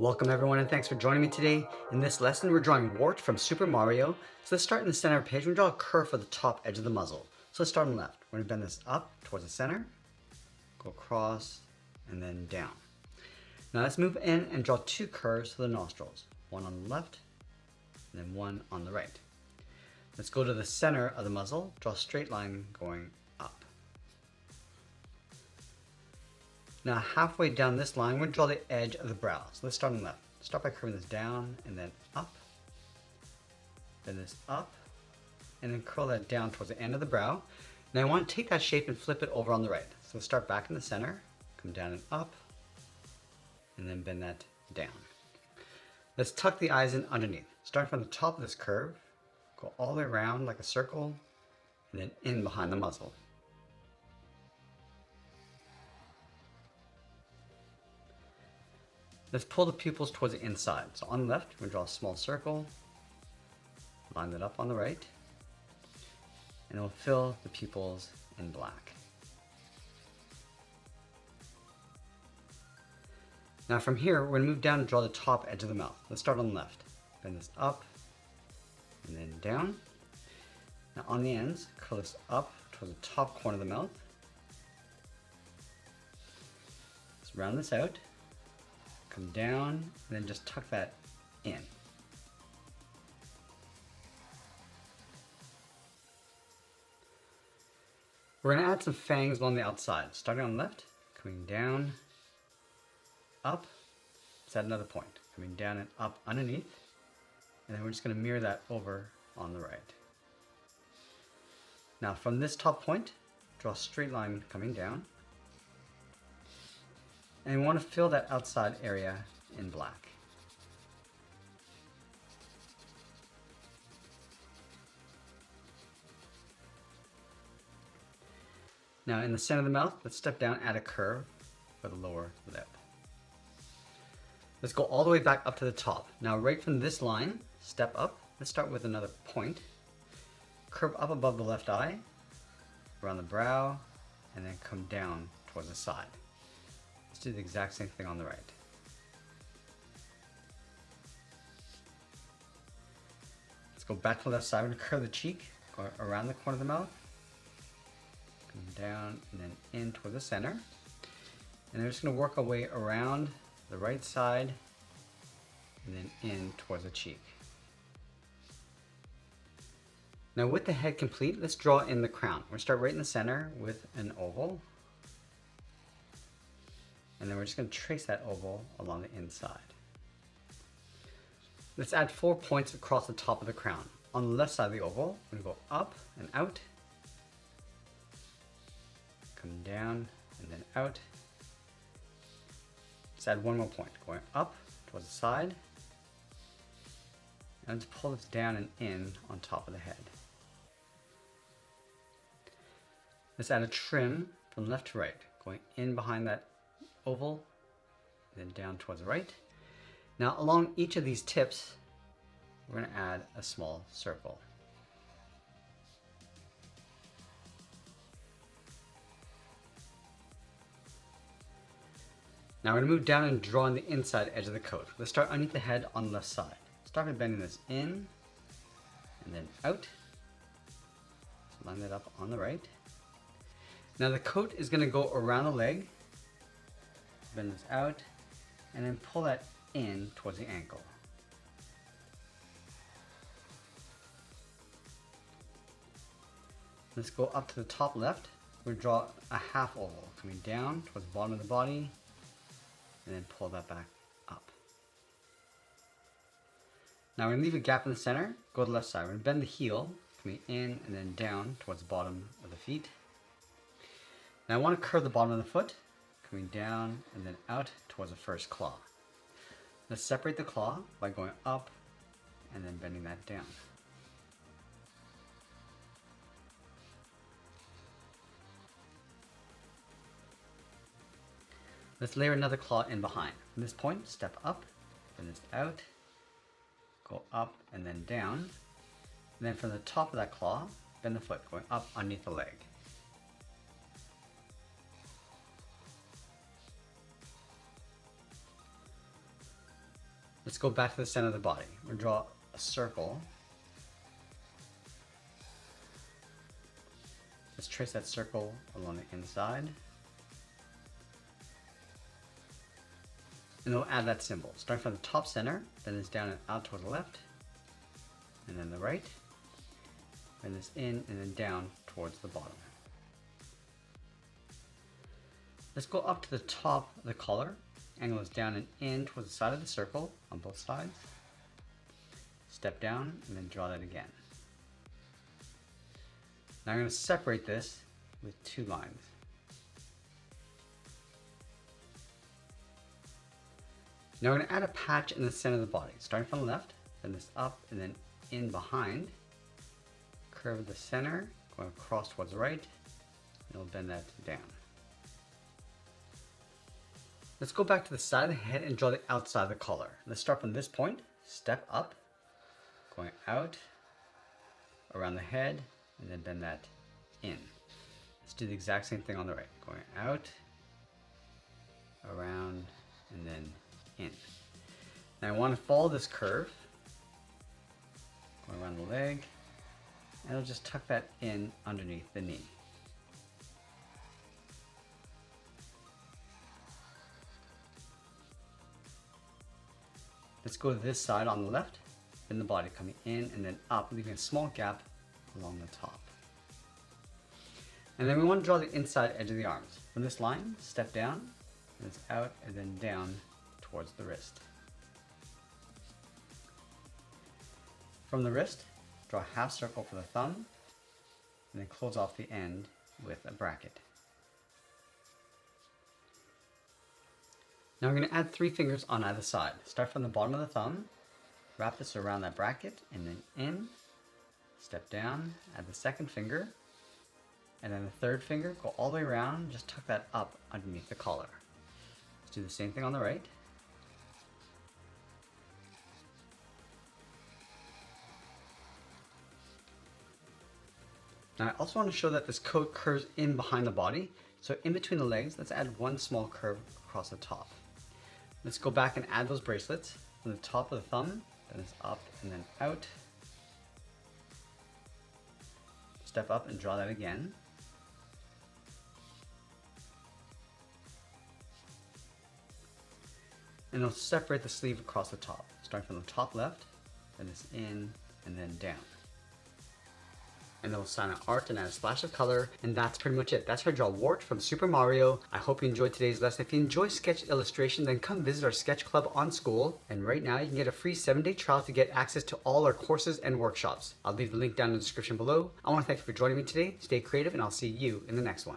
Welcome everyone and thanks for joining me today. In this lesson we're drawing Wart from Super Mario. So let's start in the center of the page. We're going to draw a curve for the top edge of the muzzle. So let's start on the left. We're going to bend this up towards the center, go across, and then down. Now let's move in and draw two curves for the nostrils. One on the left, and then one on the right. Let's go to the center of the muzzle, draw a straight line going up. Now halfway down this line, we're going to draw the edge of the brow. So let's start on the left. Start by curving this down and then up. Then this up. And then curl that down towards the end of the brow. Now I want to take that shape and flip it over on the right. So we'll start back in the center, come down and up, and then bend that down. Let's tuck the eyes in underneath. Starting from the top of this curve, go all the way around like a circle, and then in behind the muzzle. Let's pull the pupils towards the inside. So on the left, we're going to draw a small circle, line that up on the right, and we'll fill the pupils in black. Now from here, we're going to move down and draw the top edge of the mouth. Let's start on the left. Bend this up, and then down. Now on the ends, curl this up towards the top corner of the mouth. Let's round this out. Come down, and then just tuck that in. We're going to add some fangs along the outside. Starting on the left, coming down, up, let's add another point. Coming down and up underneath, and then we're just going to mirror that over on the right. Now from this top point, draw a straight line coming down. And we want to fill that outside area in black. Now in the center of the mouth, let's step down, add a curve for the lower lip. Let's go all the way back up to the top. Now right from this line, step up. Let's start with another point. Curve up above the left eye, around the brow, and then come down towards the side. Let's do the exact same thing on the right. Let's go back to the left side. We're going to curve the cheek, go around the corner of the mouth, come down and then in toward the center. And then we're just going to work our way around the right side and then in towards the cheek. Now with the head complete, let's draw in the crown. We're going to start right in the center with an oval. And then we're just going to trace that oval along the inside. Let's add 4 points across the top of the crown. On the left side of the oval, we're going to go up and out, come down and then out. Let's add one more point, going up towards the side, and let's pull this down and in on top of the head. Let's add a trim from left to right, going in behind that oval, then down towards the right. Now along each of these tips, we're going to add a small circle. Now we're going to move down and draw on the inside edge of the coat. Let's start underneath the head on the left side. Start by bending this in and then out. So line that up on the right. Now the coat is going to go around the leg. Bend this out, and then pull that in towards the ankle. Let's go up to the top left. We're going to draw a half oval coming down towards the bottom of the body, and then pull that back up. Now we're going to leave a gap in the center, go to the left side. We're going to bend the heel, coming in and then down towards the bottom of the feet. Now I want to curve the bottom of the foot, coming down and then out towards the first claw. Let's separate the claw by going up and then bending that down. Let's layer another claw in behind. From this point, step up, bend this out, go up and then down. And then from the top of that claw, bend the foot, going up underneath the leg. Let's go back to the center of the body. We'll draw a circle. Let's trace that circle along the inside. And we'll add that symbol. Starting from the top center, then it's down and out toward the left, and then the right, and this in and then down towards the bottom. Let's go up to the top of the collar, angle this down and in towards the side of the circle on both sides. Step down and then draw that again. Now I'm going to separate this with two lines. Now we're going to add a patch in the center of the body, starting from the left, then this up and then in behind. Curve the center, going across towards the right, and we'll bend that down. Let's go back to the side of the head and draw the outside of the collar. Let's start from this point, step up, going out, around the head, and then bend that in. Let's do the exact same thing on the right, going out, around, and then in. Now I want to follow this curve, going around the leg, and I'll just tuck that in underneath the knee. Let's go to this side on the left, then the body coming in and then up, leaving a small gap along the top. And then we want to draw the inside edge of the arms. From this line, step down, and it's out and then down towards the wrist. From the wrist, draw a half circle for the thumb, and then close off the end with a bracket. Now we're going to add 3 fingers on either side. Start from the bottom of the thumb, wrap this around that bracket, and then in, step down, add the second finger, and then the third finger, go all the way around, just tuck that up underneath the collar. Let's do the same thing on the right. Now I also want to show that this coat curves in behind the body, so in between the legs, let's add one small curve across the top. Let's go back and add those bracelets from the top of the thumb, then it's up and then out. Step up and draw that again. And I'll separate the sleeve across the top, starting from the top left, then it's in and then down. And then we'll sign an art and add a splash of color, and that's pretty much it. That's how I draw Wart from Super Mario. I hope you enjoyed today's lesson. If you enjoy sketch illustration, then come visit our sketch club on School. And right now you can get a free 7-day trial to get access to all our courses and workshops. I'll leave the link down in the description below. I want to thank you for joining me today. Stay creative, and I'll see you in the next one.